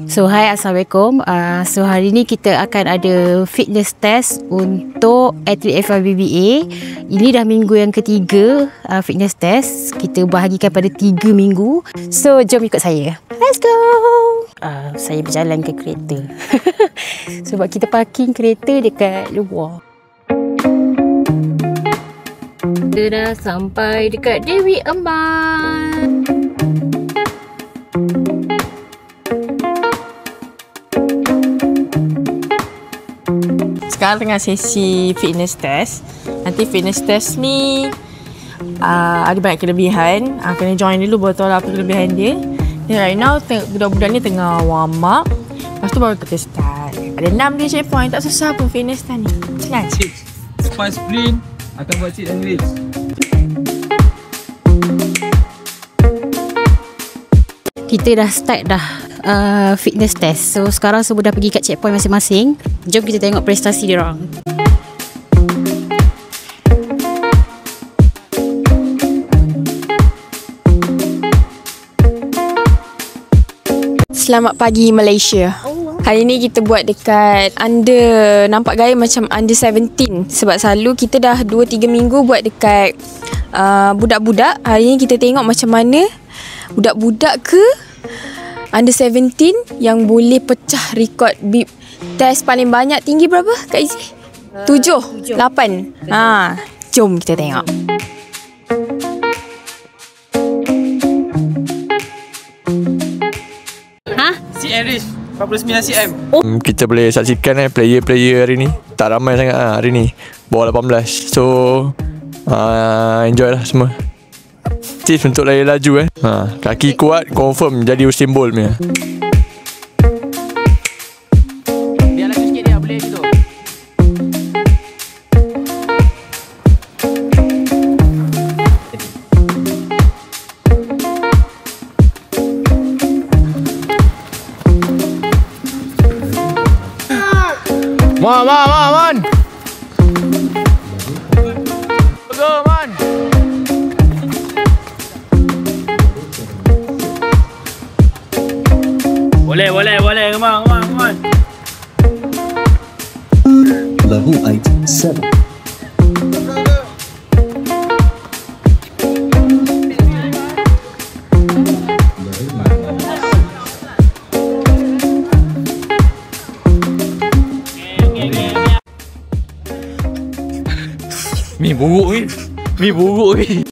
So hi, Assalamualaikum. So hari ni kita akan ada fitness test untuk atlet FIVBA. Ini dah minggu yang ketiga fitness test. Kita bahagikan pada 3 minggu. So jom ikut saya. Let's go. Saya berjalan ke kereta. Sebab kita parking kereta dekat luar. Kita dah sampai dekat Dewi Eman. Sekarang tengah sesi fitness test. Nanti fitness test ni ada banyak kelebihan. Kena join dulu baru tahu apa kelebihan dia. Dan right now budak-budak ni tengah warm up. Lepas tu baru kita start. Ada 6 dia checkpoint. Tak susah pun fitness test ni. Senang. Lepas sprint akan buat sit and race. Kita dah start dah fitness test. So sekarang semua dah pergi kat checkpoint masing-masing. Jom kita tengok prestasi diorang. Selamat pagi Malaysia. Hari ni kita buat dekat under, nampak gaya macam under 17. Sebab selalu kita dah 2-3 minggu buat dekat budak-budak. Hari ni kita tengok macam mana budak-budak ke under 17 yang boleh pecah rekod beep test paling banyak. Tinggi berapa Kak Izzy? 7, 8. Jom kita tengok. Sit and race 49 cm. Kita boleh saksikan player-player hari ni tak ramai sangat hari ni. Bawah 18. So enjoy lah semua. Tips untuk laju kaki kuat confirm jadi Usain Bolt punya. Biar laju sikit dia boleh gitu. Man. Go man. Boleh. Come on. Level 8-7. Mi buruk ni.